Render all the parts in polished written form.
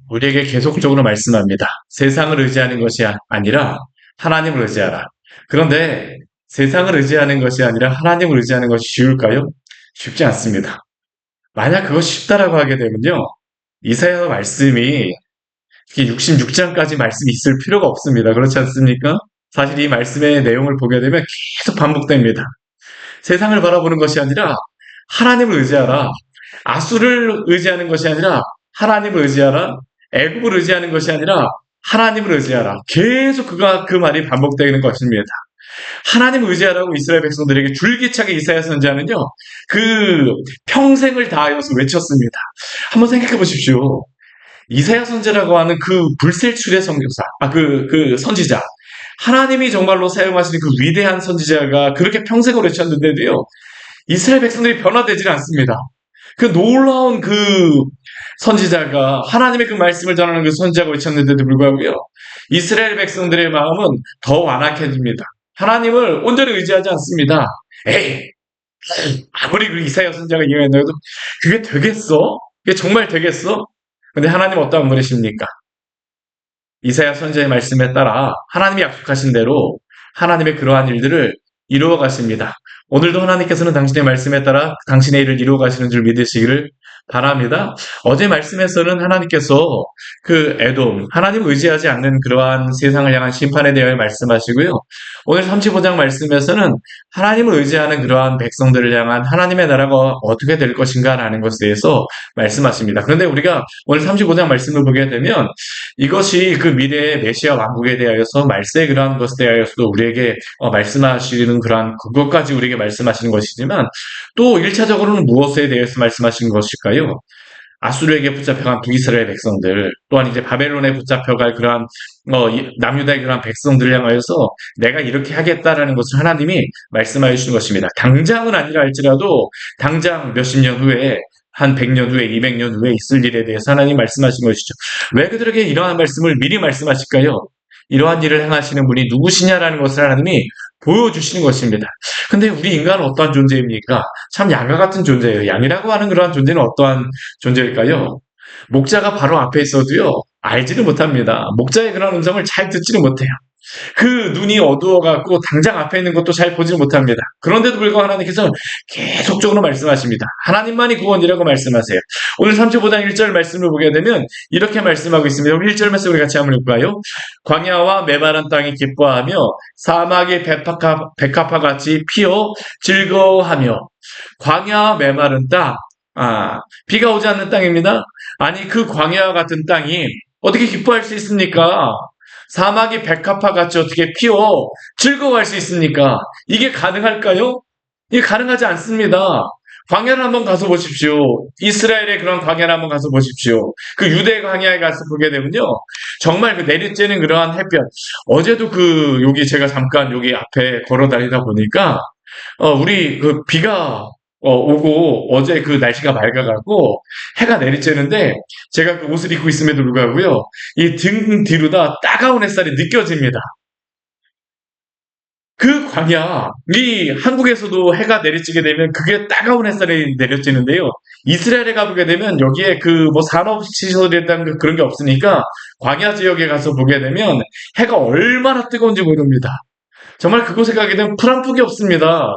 우리에게 계속적으로 말씀합니다. 세상을 의지하는 것이 아니라 하나님을 의지하라. 그런데 세상을 의지하는 것이 아니라 하나님을 의지하는 것이 쉬울까요? 쉽지 않습니다. 만약 그것이 쉽다라고 하게 되면요. 이사야 말씀이 66장까지 말씀이 있을 필요가 없습니다. 그렇지 않습니까? 사실 이 말씀의 내용을 보게 되면 계속 반복됩니다. 세상을 바라보는 것이 아니라 하나님을 의지하라. 아수를 의지하는 것이 아니라 하나님을 의지하라. 애굽을 의지하는 것이 아니라 하나님을 의지하라. 계속 그 말이 반복되는 것입니다. 하나님을 의지하라고 이스라엘 백성들에게 줄기차게 이사야 선지자는요, 그 평생을 다하여서 외쳤습니다. 한번 생각해 보십시오. 이사야 선지자라고 하는 그 불셀출의 선교사, 그 선지자. 하나님이 정말로 사용하시는 그 위대한 선지자가 그렇게 평생을 외쳤는데도요, 이스라엘 백성들이 변화되질 않습니다. 그 놀라운 그 선지자가 하나님의 그 말씀을 전하는 그 선지자가 외쳤는데도 불구하고요. 이스라엘 백성들의 마음은 더 완악해집니다. 하나님을 온전히 의지하지 않습니다. 에이, 아무리 그 이사야 선지자가 이야기해도 그게 되겠어? 그게 정말 되겠어? 근데 하나님 어떠한 분이십니까? 이사야 선지자의 말씀에 따라 하나님이 약속하신 대로 하나님의 그러한 일들을 이루어 가십니다. 오늘도 하나님께서는 당신의 말씀에 따라 당신의 일을 이루어 가시는 줄 믿으시기를 바랍니다. 어제 말씀에서는 하나님께서 그 에돔, 하나님을 의지하지 않는 그러한 세상을 향한 심판에 대하여 말씀하시고요. 오늘 35장 말씀에서는 하나님을 의지하는 그러한 백성들을 향한 하나님의 나라가 어떻게 될 것인가라는 것에 대해서 말씀하십니다. 그런데 우리가 오늘 35장 말씀을 보게 되면 이것이 그 미래의 메시아 왕국에 대하여서 말세의 그러한 것에 대하여서도 우리에게 말씀하시는 그러한 그것까지 우리에게 말씀하시는 것이지만 또 1차적으로는 무엇에 대해서 말씀하시는 것일까요? 아수르에게 붙잡혀간 북이스라엘 백성들 또한 이제 바벨론에 붙잡혀갈 그러한 남유다의 그러한 백성들을 향하여서 내가 이렇게 하겠다라는 것을 하나님이 말씀하여 주신 것입니다. 당장은 아니라 할지라도 당장 몇십 년 후에 한 100년 후에 200년 후에 있을 일에 대해서 하나님 말씀하신 것이죠. 왜 그들에게 이러한 말씀을 미리 말씀하실까요? 이러한 일을 행하시는 분이 누구시냐라는 것을 하나님이 보여주시는 것입니다. 근데 우리 인간은 어떠한 존재입니까? 참 양과 같은 존재예요. 양이라고 하는 그러한 존재는 어떠한 존재일까요? 목자가 바로 앞에 있어도요, 알지를 못합니다. 목자의 그런 음성을 잘 듣지를 못해요. 그 눈이 어두워갖고 당장 앞에 있는 것도 잘 보지 못합니다. 그런데도 불구하고 하나님께서 계속적으로 말씀하십니다. 하나님만이 구원이라고 말씀하세요. 오늘 35장 1절 말씀을 보게 되면 이렇게 말씀하고 있습니다. 우리 1절 말씀 우리 같이 한번 읽을까요? 광야와 메마른 땅이 기뻐하며 사막이 백합화같이 피어 즐거워하며. 광야와 메마른 땅, 비가 오지 않는 땅입니다. 아니 그 광야와 같은 땅이 어떻게 기뻐할 수 있습니까? 사막이 백합화같이 어떻게 피어 즐거워할 수 있습니까? 이게 가능할까요? 이게 가능하지 않습니다. 광야를 한번 가서 보십시오. 이스라엘의 그런 광야를 한번 가서 보십시오. 그 유대 광야에 가서 보게 되면요. 정말 그 내리쬐는 그러한 햇볕. 어제도 여기 제가 잠깐 여기 앞에 걸어 다니다 보니까, 우리 비가 오고 어제 그 날씨가 맑아가고 해가 내리쬐는데 제가 그 옷을 입고 있음에도 불구하고요. 이 등 뒤로다 따가운 햇살이 느껴집니다. 그 광야, 이 한국에서도 해가 내리쬐게 되면 그게 따가운 햇살이 내려지는데요. 이스라엘에 가보게 되면 여기에 산업시설에 대한 그런 게 없으니까 광야 지역에 가서 보게 되면 해가 얼마나 뜨거운지 모릅니다. 정말 그곳에 가게 되면 풀 한 푸기 없습니다.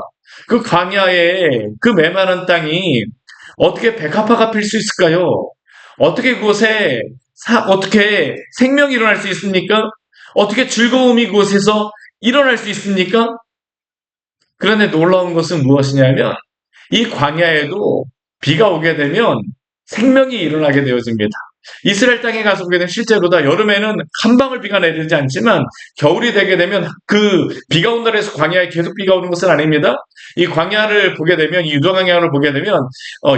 그 광야에 그 메마른 땅이 어떻게 백합화가 필 수 있을까요? 어떻게 그곳에 어떻게 생명이 일어날 수 있습니까? 어떻게 즐거움이 그곳에서 일어날 수 있습니까? 그런데 놀라운 것은 무엇이냐면 이 광야에도 비가 오게 되면 생명이 일어나게 되어집니다. 이스라엘 땅에 가서 보게 되면 실제로 다 여름에는 한 방울 비가 내리지 않지만 겨울이 되게 되면 그 비가 온다고 해서 광야에 계속 비가 오는 것은 아닙니다. 이 광야를 보게 되면 이 유다 광야를 보게 되면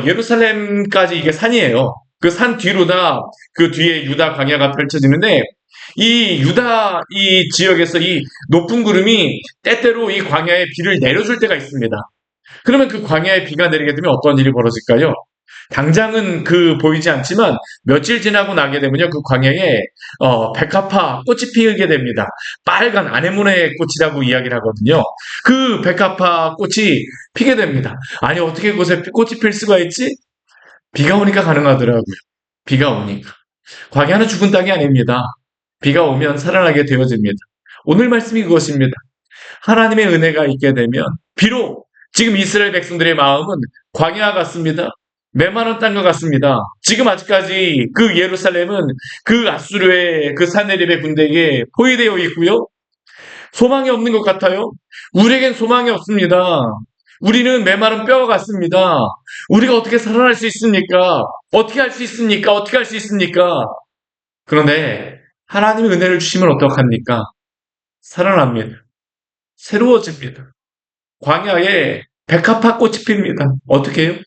예루살렘까지 이게 산이에요. 그 산 뒤로 다 그 뒤에 유다 광야가 펼쳐지는데 이 유다 이 지역에서 이 높은 구름이 때때로 이 광야에 비를 내려줄 때가 있습니다. 그러면 그 광야에 비가 내리게 되면 어떤 일이 벌어질까요? 당장은 보이지 않지만 며칠 지나고 나게 되면요 그 광야에 백합화 꽃이 피게 됩니다. 빨간 아네모네 꽃이라고 이야기를 하거든요. 그 백합화 꽃이 피게 됩니다. 아니 어떻게 그곳에 꽃이 필 수가 있지? 비가 오니까 가능하더라고요. 비가 오니까. 광야는 죽은 땅이 아닙니다. 비가 오면 살아나게 되어집니다. 오늘 말씀이 그것입니다. 하나님의 은혜가 있게 되면 비록 지금 이스라엘 백성들의 마음은 광야 같습니다. 메마른 땅과 같습니다. 지금 아직까지 그 예루살렘은 그 아수르의 그 사내립의 군대에게 포위되어 있고요. 소망이 없는 것 같아요. 우리에겐 소망이 없습니다. 우리는 메마른 뼈와 같습니다. 우리가 어떻게 살아날 수 있습니까? 어떻게 할 수 있습니까? 어떻게 할 수 있습니까? 그런데 하나님의 은혜를 주시면 어떡합니까? 살아납니다. 새로워집니다. 광야에 백합화 꽃이 핍니다. 어떻게 해요?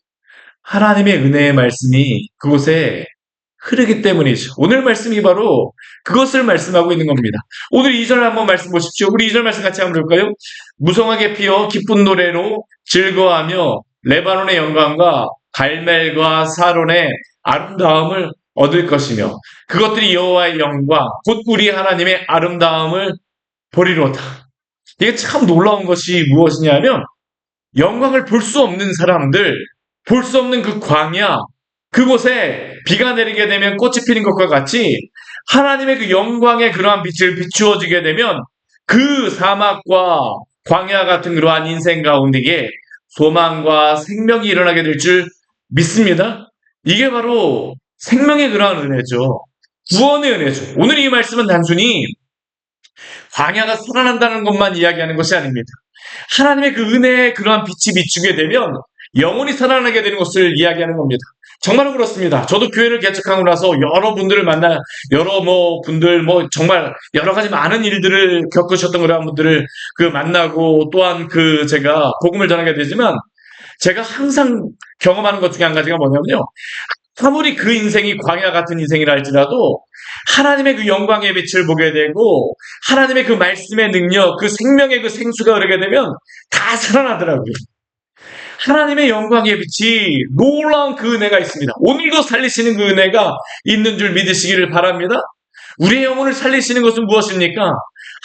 하나님의 은혜의 말씀이 그곳에 흐르기 때문이죠. 오늘 말씀이 바로 그것을 말씀하고 있는 겁니다. 오늘 2절 한번 말씀 보십시오. 우리 2절 말씀 같이 한번 볼까요? 무성하게 피어 기쁜 노래로 즐거워하며 레바논의 영광과 갈멜과 사론의 아름다움을 얻을 것이며 그것들이 여호와의 영광 곧 우리 하나님의 아름다움을 보리로다. 이게 참 놀라운 것이 무엇이냐면 영광을 볼 수 없는 사람들, 볼 수 없는 그 광야, 그곳에 비가 내리게 되면 꽃이 피는 것과 같이 하나님의 그 영광의 그러한 빛을 비추어지게 되면 그 사막과 광야 같은 그러한 인생 가운데에 소망과 생명이 일어나게 될 줄 믿습니다. 이게 바로 생명의 그러한 은혜죠. 구원의 은혜죠. 오늘 이 말씀은 단순히 광야가 살아난다는 것만 이야기하는 것이 아닙니다. 하나님의 그 은혜의 그러한 빛이 비추게 되면 영혼이 살아나게 되는 것을 이야기하는 겁니다. 정말로 그렇습니다. 저도 교회를 개척하고 나서 여러 분들을 만나, 여러 분들, 정말 여러 가지 많은 일들을 겪으셨던 그런 분들을 만나고 또한 제가 복음을 전하게 되지만 제가 항상 경험하는 것 중에 한 가지가 뭐냐면요. 아무리 그 인생이 광야 같은 인생이라 할지라도 하나님의 그 영광의 빛을 보게 되고 하나님의 그 말씀의 능력, 그 생명의 그 생수가 흐르게 되면 다 살아나더라고요. 하나님의 영광의 빛이 놀라운 그 은혜가 있습니다. 오늘도 살리시는 그 은혜가 있는 줄 믿으시기를 바랍니다. 우리의 영혼을 살리시는 것은 무엇입니까?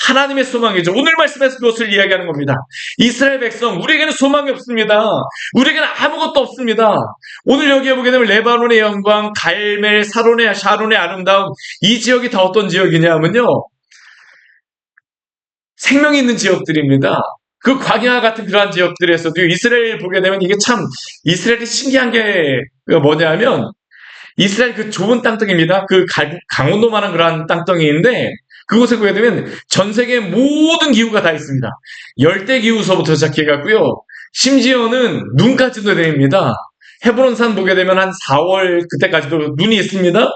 하나님의 소망이죠. 오늘 말씀에서 그것을 이야기하는 겁니다. 이스라엘 백성, 우리에게는 소망이 없습니다. 우리에게는 아무것도 없습니다. 오늘 여기에 보게 되면 레바논의 영광, 갈멜, 샤론의 아름다움, 이 지역이 다 어떤 지역이냐면요. 생명이 있는 지역들입니다. 그 광야 같은 그러한 지역들에서도 이스라엘 보게 되면 이게 참 이스라엘이 신기한 게 뭐냐면 이스라엘 그 좁은 땅덩이입니다. 그 강원도만한 그러한 땅덩이인데 그곳에 보게 되면 전 세계 모든 기후가 다 있습니다. 열대 기후서부터 시작해갖고요. 심지어는 눈까지도 됩니다. 헤브론산 보게 되면 한 4월 그때까지도 눈이 있습니다.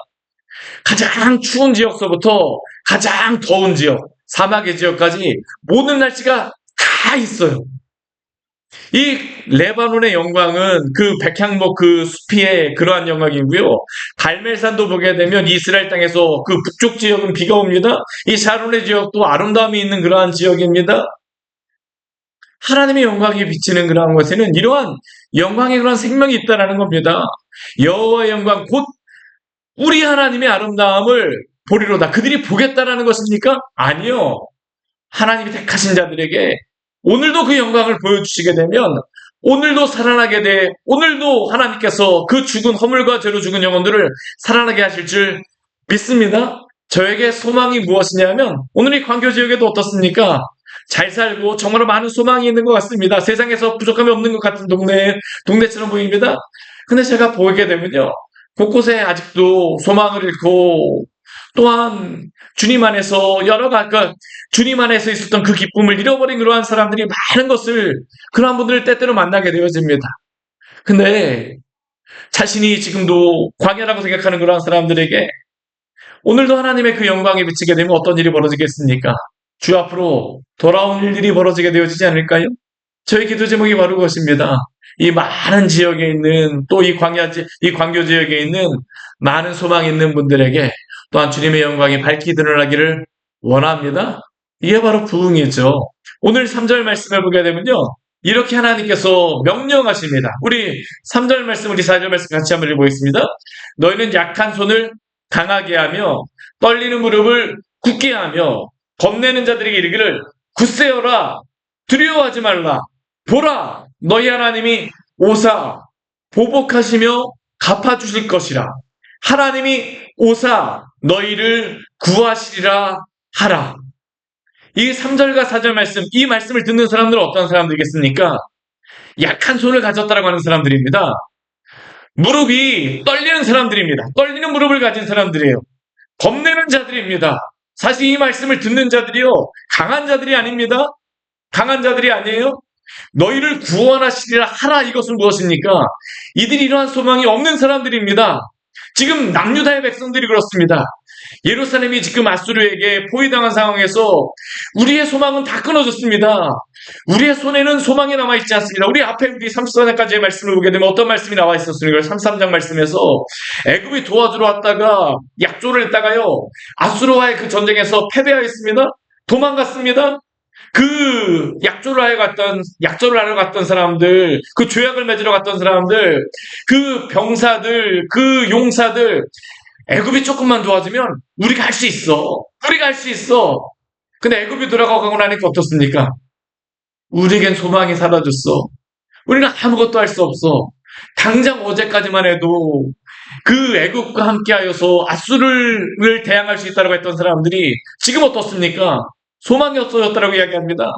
가장 추운 지역서부터 가장 더운 지역, 사막의 지역까지 모든 날씨가 다 있어요. 이 레바논의 영광은 그 백향목 그 숲의 그러한 영광이고요. 갈멜산도 보게 되면 이스라엘 땅에서 그 북쪽 지역은 비가 옵니다. 이 샤론의 지역도 아름다움이 있는 그러한 지역입니다. 하나님의 영광이 비치는 그러한 것에는 이러한 영광의 그러한 생명이 있다라는 겁니다. 여호와의 영광 곧 우리 하나님의 아름다움을 보리로다. 그들이 보겠다라는 것입니까? 아니요. 하나님이 택하신 자들에게 오늘도 그 영광을 보여주시게 되면 오늘도 살아나게 돼 오늘도 하나님께서 그 죽은 허물과 죄로 죽은 영혼들을 살아나게 하실 줄 믿습니다. 저에게 소망이 무엇이냐면 오늘 이 광교 지역에도 어떻습니까? 잘 살고 정말로 많은 소망이 있는 것 같습니다. 세상에서 부족함이 없는 것 같은 동네처럼 보입니다. 근데 제가 보게 되면요. 곳곳에 아직도 소망을 잃고 또한 주님 안에서 주님 안에서 있었던 그 기쁨을 잃어버린 그러한 사람들이 많은 것을 그러한 분들을 때때로 만나게 되어집니다. 근데 자신이 지금도 광야라고 생각하는 그러한 사람들에게 오늘도 하나님의 그 영광에 비치게 되면 어떤 일이 벌어지겠습니까? 주 앞으로 돌아온 일들이 벌어지게 되어지지 않을까요? 저희 기도 제목이 바로 그것입니다. 이 많은 지역에 있는 또 이 광교 지역에 있는 많은 소망 있는 분들에게 또한 주님의 영광이 밝히 드러나기를 원합니다. 이게 바로 부흥이죠. 오늘 3절 말씀을 보게 되면요. 이렇게 하나님께서 명령하십니다. 우리 3절 말씀, 우리 4절 말씀 같이 한번 읽어보겠습니다. 너희는 약한 손을 강하게 하며 떨리는 무릎을 굳게 하며 겁내는 자들에게 이르기를 굳세어라 두려워하지 말라 보라 너희 하나님이 오사 보복하시며 갚아주실 것이라. 하나님이 오사 너희를 구하시리라 하라. 이 3절과 4절 말씀, 이 말씀을 듣는 사람들은 어떤 사람들이겠습니까? 약한 손을 가졌다라고 하는 사람들입니다. 무릎이 떨리는 사람들입니다. 떨리는 무릎을 가진 사람들이에요. 겁내는 자들입니다. 사실 이 말씀을 듣는 자들이요, 강한 자들이 아닙니다. 강한 자들이 아니에요. 너희를 구원하시리라 하라. 이것은 무엇입니까? 이들이 이러한 소망이 없는 사람들입니다. 지금 남유다의 백성들이 그렇습니다. 예루살렘이 지금 아수르에게 포위당한 상황에서 우리의 소망은 다 끊어졌습니다. 우리의 손에는 소망이 남아있지 않습니다. 우리 앞에 우리 34장까지의 말씀을 보게 되면 어떤 말씀이 나와 있었습니까? 33장 말씀에서 애굽이 도와주러 왔다가 약조를 했다가요, 아수르와의 그 전쟁에서 패배하였습니다. 도망갔습니다. 그 약조를 하러 갔던 사람들, 그 조약을 맺으러 갔던 사람들, 그 병사들, 그 용사들, 애굽이 조금만 도와주면 우리가 할 수 있어. 우리가 할 수 있어. 근데 애굽이 돌아가고 나니까 어떻습니까? 우리에겐 소망이 사라졌어. 우리는 아무것도 할 수 없어. 당장 어제까지만 해도 그 애굽과 함께하여서 아수르를 대항할 수 있다고 했던 사람들이 지금 어떻습니까? 소망이 없어졌다고 이야기합니다.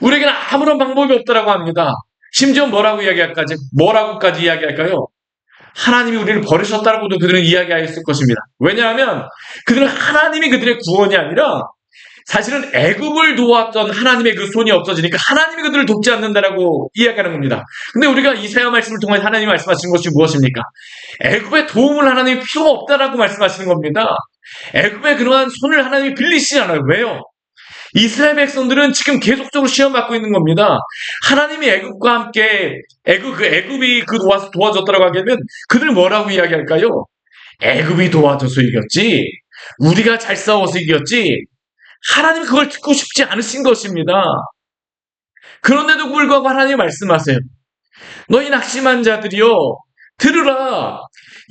우리에게는 아무런 방법이 없다고 합니다. 심지어 뭐라고까지 이야기할까요? 하나님이 우리를 버리셨다고도 그들은 이야기하였을 것입니다. 왜냐하면 그들은 하나님이 그들의 구원이 아니라 사실은 애굽을 도왔던 하나님의 그 손이 없어지니까 하나님이 그들을 돕지 않는다라고 이야기하는 겁니다. 근데 우리가 이사야 말씀을 통해 하나님이 말씀하시는 것이 무엇입니까? 애굽의 도움을 하나님이 필요가 없다라고 말씀하시는 겁니다. 애굽의 그러한 손을 하나님이 빌리시지 않아요. 왜요? 이스라엘 백성들은 지금 계속적으로 시험받고 있는 겁니다. 하나님이 애굽과 함께 애굽이 와서 도와줬다고 하게 되면 그들 뭐라고 이야기할까요? 애굽이 도와줘서 이겼지. 우리가 잘 싸워서 이겼지. 하나님이 그걸 듣고 싶지 않으신 것입니다. 그런데도 불구하고 하나님이 말씀하세요. 너희 낙심한 자들이여, 들으라.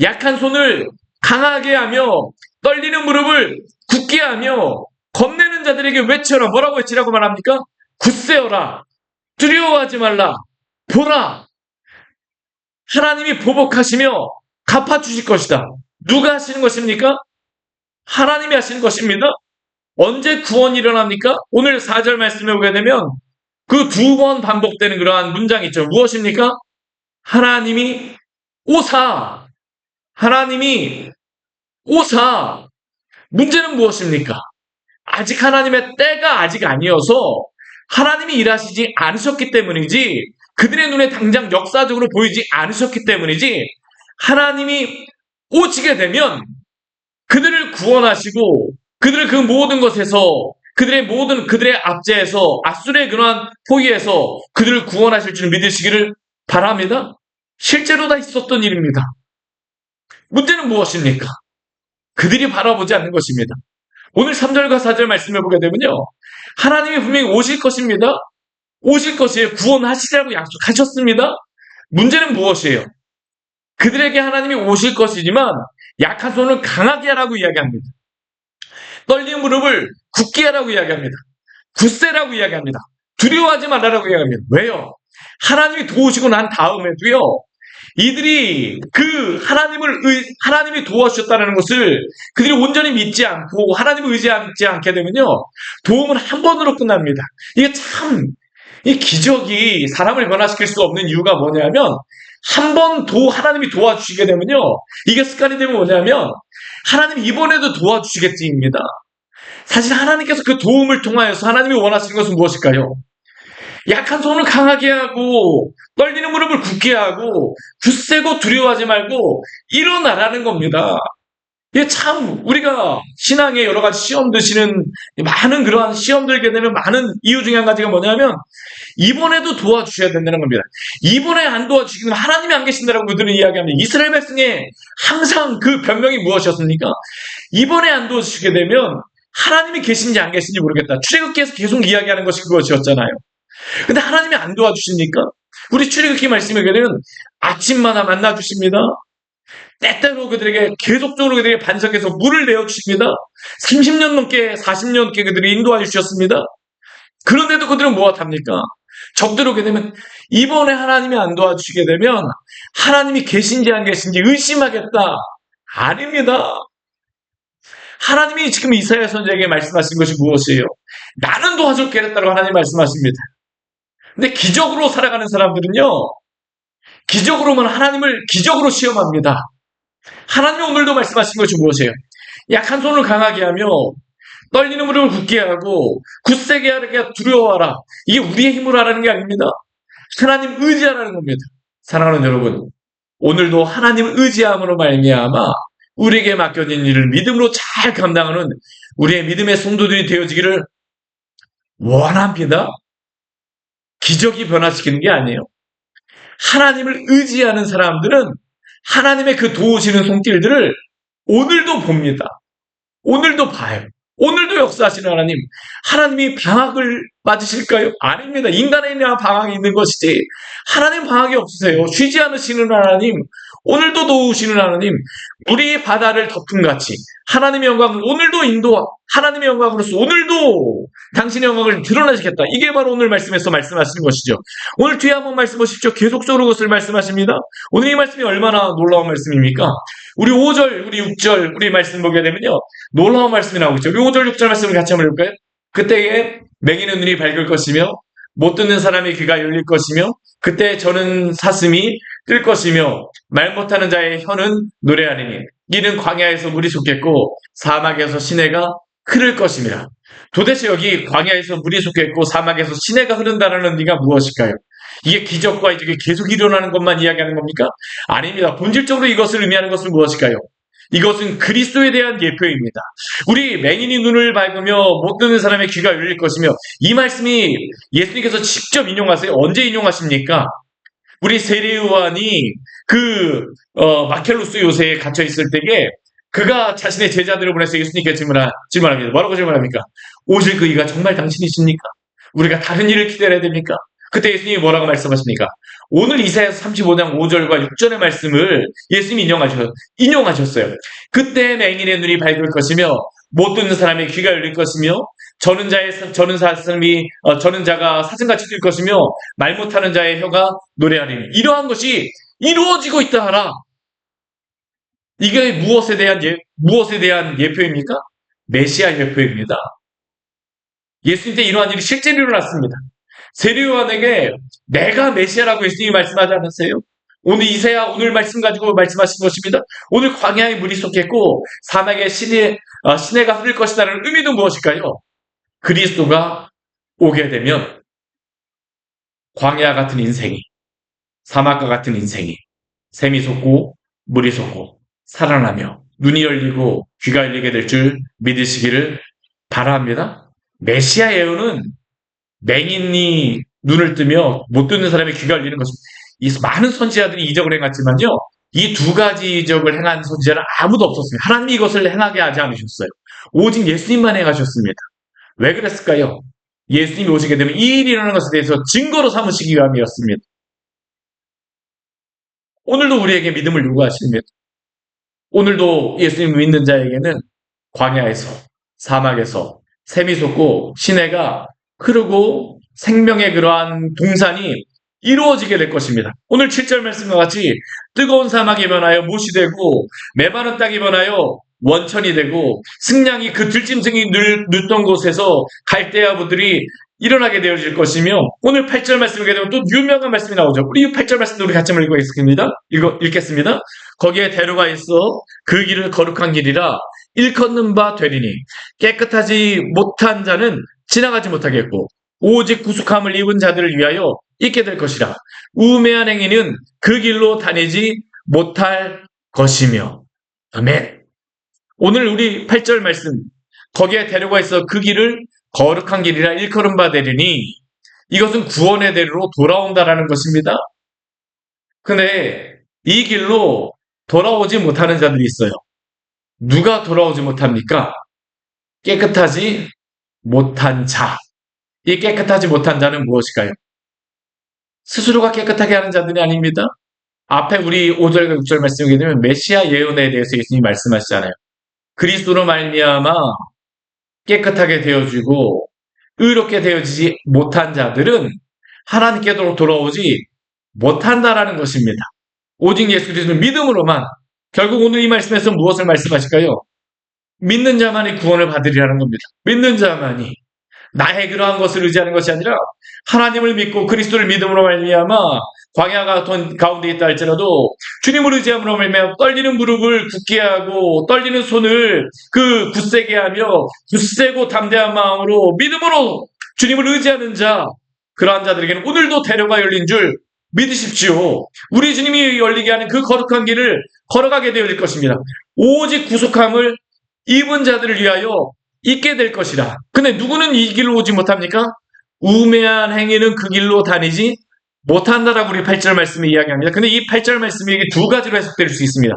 약한 손을 강하게 하며 떨리는 무릎을 굳게 하며 겁내는 자들에게 외쳐라. 뭐라고 외치라고 말합니까? 굳세어라. 두려워하지 말라. 보라. 하나님이 보복하시며 갚아주실 것이다. 누가 하시는 것입니까? 하나님이 하시는 것입니다. 언제 구원이 일어납니까? 오늘 4절 말씀에 보게 되면 그 2번 반복되는 그러한 문장이 있죠. 무엇입니까? 하나님이 오사. 하나님이 오사. 문제는 무엇입니까? 아직 하나님의 때가 아직 아니어서 하나님이 일하시지 않으셨기 때문이지, 그들의 눈에 당장 역사적으로 보이지 않으셨기 때문이지, 하나님이 오시게 되면 그들을 구원하시고 그들을 그 모든 것에서 그들의 압제에서 아수르의 그러한 포위에서 그들을 구원하실 줄 믿으시기를 바랍니다. 실제로 다 있었던 일입니다. 문제는 무엇입니까? 그들이 바라보지 않는 것입니다. 오늘 3절과 4절 말씀을 보게 되면요, 하나님이 분명히 오실 것입니다. 오실 것이에요. 구원하시리라고 약속하셨습니다. 문제는 무엇이에요? 그들에게 하나님이 오실 것이지만 약한 손을 강하게 하라고 이야기합니다. 떨리는 무릎을 굳게 하라고 이야기합니다. 굳세라고 이야기합니다. 두려워하지 말라라고 이야기합니다. 왜요? 하나님이 도우시고 난 다음에도요, 이들이 그 하나님이 도와주셨다는 것을 그들이 온전히 믿지 않고 하나님을 의지하지 않게 되면요, 도움은 한 번으로 끝납니다. 이게 참, 이 기적이 사람을 변화시킬 수 없는 이유가 뭐냐면, 한 번 하나님이 도와주시게 되면요, 이게 습관이 되면 뭐냐면, 하나님이 이번에도 도와주시겠지입니다. 사실 하나님께서 그 도움을 통하여서 하나님이 원하시는 것은 무엇일까요? 약한 손을 강하게 하고 떨리는 무릎을 굳게 하고 굳세고 두려워하지 말고 일어나라는 겁니다. 이게 참 우리가 신앙에 여러 가지 시험 드시는 많은 그러한 시험 들게 되는 많은 이유 중에 한 가지가 뭐냐면, 이번에도 도와주셔야 된다는 겁니다. 이번에 안 도와주시면 하나님이 안 계신다라고 그들은 이야기합니다. 이스라엘 백성의 항상 그 변명이 무엇이었습니까? 이번에 안 도와주시게 되면 하나님이 계신지 안 계신지 모르겠다. 출애굽기에서 계속 이야기하는 것이 그것이었잖아요. 근데 하나님이 안 도와주십니까? 우리 출애굽기 말씀에 보면 아침마다 만나주십니다. 때때로 그들에게 계속적으로 그들에게 반석에서 물을 내어주십니다. 30년 넘게 40년 넘게 그들이 인도하여 주셨습니다. 그런데도 그들은 무엇합니까? 적들 오게 되면 이번에 하나님이 안 도와주시게 되면 하나님이 계신지 안 계신지 의심하겠다. 아닙니다. 하나님이 지금 이사야 선지자에게 말씀하신 것이 무엇이에요? 나는 도와줄게 했다고 하나님 말씀하십니다. 근데 기적으로 살아가는 사람들은요, 기적으로만 하나님을 기적으로 시험합니다. 하나님이 오늘도 말씀하신 것이 무엇이에요? 약한 손을 강하게 하며 떨리는 무릎을 굳게 하고 굳세게 하게 두려워하라. 이게 우리의 힘으로 하라는 게 아닙니다. 하나님 의지하라는 겁니다. 사랑하는 여러분, 오늘도 하나님 의지함으로 말미암아 우리에게 맡겨진 일을 믿음으로 잘 감당하는 우리의 믿음의 성도들이 되어지기를 원합니다. 기적이 변화시키는 게 아니에요. 하나님을 의지하는 사람들은 하나님의 그 도우시는 손길들을 오늘도 봅니다. 오늘도 봐요. 오늘도 역사하시는 하나님. 하나님이 방학을 맞으실까요? 아닙니다. 인간에게나 방학이 있는 것이지. 하나님 방학이 없으세요. 쉬지 않으시는 하나님. 오늘도 도우시는 하나님. 우리 바다를 덮음같이 하나님의 영광을 오늘도 하나님의 영광으로서 오늘도 당신의 영광을 드러나시겠다. 이게 바로 오늘 말씀에서 말씀하시는 것이죠. 오늘 뒤에 한번 말씀 보십시오. 계속적으로 그것을 말씀하십니다. 오늘 이 말씀이 얼마나 놀라운 말씀입니까? 우리 5절, 우리 6절, 우리 말씀 보게 되면요. 놀라운 말씀이 나오고 있죠. 우리 5절, 6절 말씀을 같이 한번 해볼까요? 그때에 맹인의 눈이 밝을 것이며 못 듣는 사람의 귀가 열릴 것이며 그때 저는 사슴이 뜰 것이며 말 못하는 자의 혀는 노래하리니 이는 광야에서 물이 솟겠고 사막에서 시내가 흐를 것입니다. 도대체 여기 광야에서 물이 솟겠고 사막에서 시내가 흐른다는 의미가 무엇일까요? 이게 기적과 이게 계속 일어나는 것만 이야기하는 겁니까? 아닙니다. 본질적으로 이것을 의미하는 것은 무엇일까요? 이것은 그리스도에 대한 예표입니다. 우리 맹인이 눈을 밝으며 못 듣는 사람의 귀가 열릴 것이며 이 말씀이 예수님께서 직접 인용하세요. 언제 인용하십니까? 우리 세례요한이 마켈루스 요새에 갇혀 있을 때에 그가 자신의 제자들을 보내서 예수님께 질문합니다. 뭐라고 질문합니까? 오실 그 이가 정말 당신이십니까? 우리가 다른 일을 기다려야 됩니까? 그때 예수님이 뭐라고 말씀하십니까? 오늘 이사야서 35장 5절과 6절의 말씀을 예수님이 인용하셨어요. 그때 맹인의 눈이 밝을 것이며 못 듣는 사람의 귀가 열릴 것이며 저는 자가 사슴같이 뛸 것이며 말 못하는 자의 혀가 노래하리니 이러한 것이 이루어지고 있다 하라. 이게 무엇에 대한 예표입니까? 메시아 예표입니다. 예수님 때 이러한 일이 실제로 일어났습니다. 세례요한에게 내가 메시아라고 예수님이 말씀하지 않았어요? 오늘 말씀 가지고 말씀하신 것입니다. 오늘 광야에 물이 솟겠고 사막에 시내가 흐를 것이라는 의미는 무엇일까요? 그리스도가 오게 되면 광야 같은 인생이 사막과 같은 인생이 샘이 솟고 물이 솟고 살아나며 눈이 열리고 귀가 열리게 될 줄 믿으시기를 바랍니다. 메시아 예언은 맹인이 눈을 뜨며 못 듣는 사람의 귀가 열리는 것입니다. 이 많은 선지자들이 이적을 행했지만요. 이 두 가지 이적을 행한 선지자는 아무도 없었습니다. 하나님이 이것을 행하게 하지 않으셨어요. 오직 예수님만 행하셨습니다. 왜 그랬을까요? 예수님이 오시게 되면 이 일이 일어나는 것에 대해서 증거로 삼으시기 위함이었습니다. 오늘도 우리에게 믿음을 요구하십니다. 오늘도 예수님 믿는 자에게는 광야에서 사막에서 샘이 솟고 시내가 흐르고 생명의 그러한 동산이 이루어지게 될 것입니다. 오늘 7절 말씀과 같이 뜨거운 사막이 변하여 못이 되고 메마른 땅이 변하여 원천이 되고 승냥이 그 들짐승이 눕던 곳에서 갈대아부들이 일어나게 되어질 것이며 오늘 8절 말씀을 보게 되면 또 유명한 말씀이 나오죠. 우리 8절 말씀도 우리 같이 한번 읽겠습니다. 거기에 대로가 있어 그 길을 거룩한 길이라 일컫는 바 되리니 깨끗하지 못한 자는 지나가지 못하겠고 오직 구속함을 입은 자들을 위하여 있게 될 것이라. 우매한 행위는 그 길로 다니지 못할 것이며. 아멘. 오늘 우리 8절 말씀 거기에 대로가 있어 그 길을 거룩한 길이라 일컬음 바 되리니 이것은 구원의 대로로 돌아온다라는 것입니다. 근데 이 길로 돌아오지 못하는 자들이 있어요. 누가 돌아오지 못합니까? 깨끗하지 못한 자. 이 깨끗하지 못한 자는 무엇일까요? 스스로가 깨끗하게 하는 자들이 아닙니다. 앞에 우리 5절과 6절 말씀하게 되면 메시아 예언에 대해서 예수님이 말씀하시잖아요. 그리스도로 말미암아 깨끗하게 되어지고 의롭게 되어지지 못한 자들은 하나님께로 돌아오지 못한다라는 것입니다. 오직 예수 그리스도를 믿음으로만 결국 오늘 이 말씀에서 무엇을 말씀하실까요? 믿는 자만이 구원을 받으리라는 겁니다. 믿는 자만이. 나의 그러한 것을 의지하는 것이 아니라 하나님을 믿고 그리스도를 믿음으로 말미암아 광야 가운데 있다 할지라도 주님을 의지함으로 말미암아 떨리는 무릎을 굳게 하고 떨리는 손을 굳세게 하며 굳세고 담대한 마음으로 믿음으로 주님을 의지하는 자, 그러한 자들에게는 오늘도 대로가 열린 줄 믿으십시오. 우리 주님이 열리게 하는 그 거룩한 길을 걸어가게 되어질 것입니다. 오직 구속함을 입은 자들을 위하여 있게 될 것이라. 근데 누구는 이 길로 오지 못합니까? 우매한 행위는 그 길로 다니지 못한다라고 우리 8절 말씀이 이야기합니다. 근데 이 8절 말씀이 두 가지로 해석될 수 있습니다.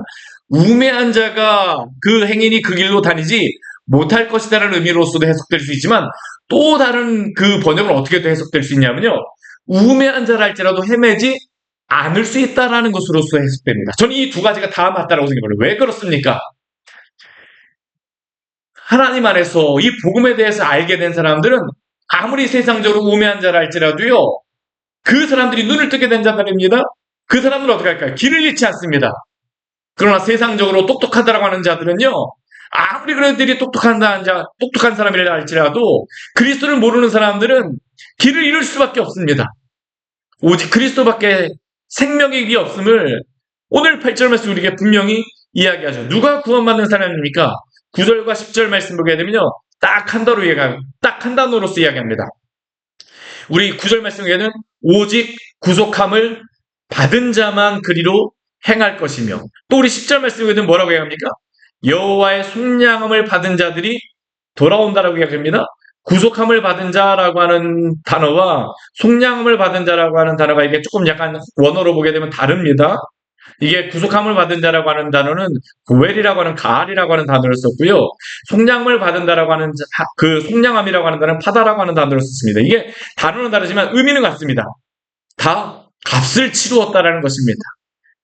우매한 자가 그 행인이 그 길로 다니지 못할 것이다라는 의미로서도 해석될 수 있지만 또 다른 그 번역은 어떻게 해석될 수 있냐면요. 우매한 자라 할지라도 헤매지 않을 수 있다라는 것으로서 해석됩니다. 저는 이 두 가지가 다 맞다라고 생각해요. 왜 그렇습니까? 하나님 안에서 이 복음에 대해서 알게 된 사람들은 아무리 세상적으로 우매한 자라 할지라도요, 그 사람들이 눈을 뜨게 된 자들입니다. 그 사람들은 어떻게 할까요? 길을 잃지 않습니다. 그러나 세상적으로 똑똑하다라고 하는 자들은요, 아무리 그들이 똑똑한 사람이라 할지라도 그리스도를 모르는 사람들은 길을 잃을 수밖에 없습니다. 오직 그리스도밖에 생명의 길이 없음을 오늘 8절 말씀 우리에게 분명히 이야기하죠. 누가 구원받는 사람입니까? 9절과 10절 말씀 보게 되면요. 딱 한 단어로서 이야기합니다. 우리 9절 말씀에는 오직 구속함을 받은 자만 그리로 행할 것이며, 또 우리 10절 말씀에는 뭐라고 이야기합니까? 여호와의 속량함을 받은 자들이 돌아온다라고 이야기합니다. 구속함을 받은 자라고 하는 단어와 속량함을 받은 자라고 하는 단어가 이게 조금 약간 원어로 보게 되면 다릅니다. 이게 구속함을 받은 자라고 하는 단어는 고엘이라고 하는 가알이라고 하는 단어를 썼고요. 속량을 받은 자라고 하는 그 속량함이라고 하는 단어는 파다라고 하는 단어를 썼습니다. 이게 단어는 다르지만 의미는 같습니다. 다 값을 치루었다라는 것입니다.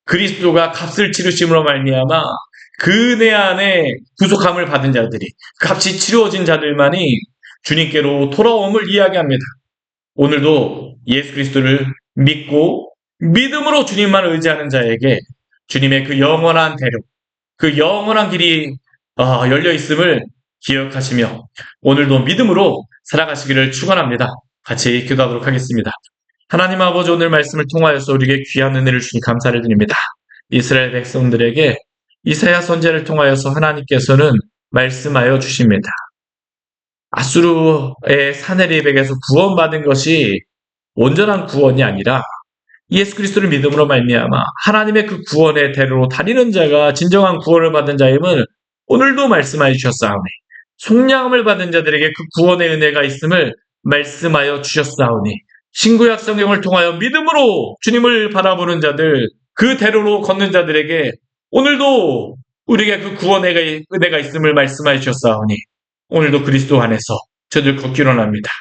그리스도가 값을 치르심으로 말미암아 그네 안에 구속함을 받은 자들이, 값이 치루어진 자들만이 주님께로 돌아옴을 이야기합니다. 오늘도 예수 그리스도를 믿고 믿음으로 주님만 의지하는 자에게 주님의 그 영원한 대로, 그 영원한 길이 열려 있음을 기억하시며 오늘도 믿음으로 살아가시기를 축원합니다. 같이 기도하도록 하겠습니다. 하나님 아버지, 오늘 말씀을 통하여서 우리에게 귀한 은혜를 주니 감사를 드립니다. 이스라엘 백성들에게 이사야 선지자를 통하여서 하나님께서는 말씀하여 주십니다. 아수르의 사내립에게서 구원받은 것이 온전한 구원이 아니라 예수 그리스도를 믿음으로 말미암아 하나님의 그 구원의 대로로 다니는 자가 진정한 구원을 받은 자임을 오늘도 말씀하여 주셨사오니, 속량함을 받은 자들에게 그 구원의 은혜가 있음을 말씀하여 주셨사오니, 신구약 성경을 통하여 믿음으로 주님을 바라보는 자들, 그 대로로 걷는 자들에게 오늘도 우리에게 그 구원의 은혜가 있음을 말씀하여 주셨사오니 오늘도 그리스도 안에서 저들 걷기로 합니다.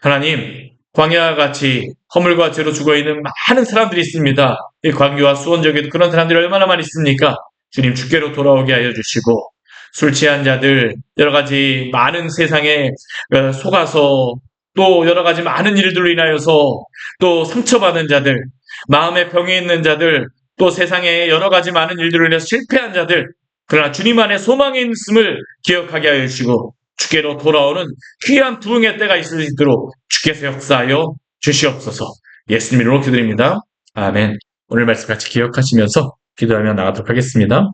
하나님, 광야와 같이 허물과 죄로 죽어있는 많은 사람들이 있습니다. 이 광교와 수원지역에도 그런 사람들이 얼마나 많이 있습니까? 주님, 주께로 돌아오게 하여 주시고, 술 취한 자들, 여러 가지 많은 세상에 속아서 또 여러 가지 많은 일들로 인하여서 또 상처받은 자들, 마음에 병이 있는 자들, 또 세상에 여러 가지 많은 일들로 인해서 실패한 자들, 그러나 주님 안에 소망이 있음을 기억하게 하여 주시고 주께로 돌아오는 귀한 부흥의 때가 있을 수 있도록 주께서 역사하여 주시옵소서. 예수님 이름으로 기도드립니다. 아멘. 오늘 말씀 같이 기억하시면서 기도하며 나가도록 하겠습니다.